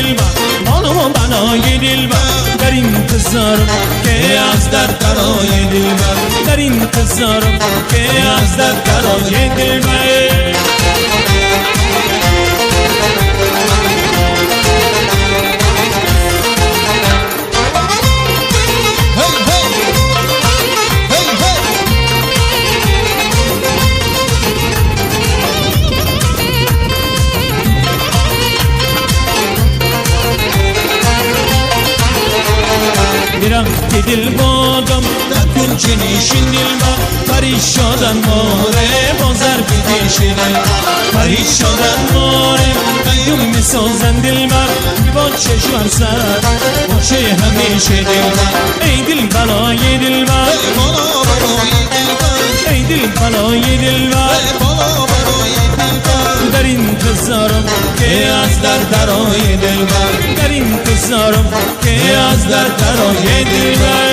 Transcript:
دلبر بانو و بنای دلبر در انتظارم که از درد درای دلبر در انتظارم که از درد درای دلبر میرم که دل بادم نکن چنیشین دلبر پریشادن ماره بازر بدیشینه پریشادن ماره قیوم میسازن دلبر با چشمم سر باشه همیشه دلبر ای دل بلای دلبر ای دل بلای دلبر در انتظارم که از درای دلبر در انتظارم که از درای دلبر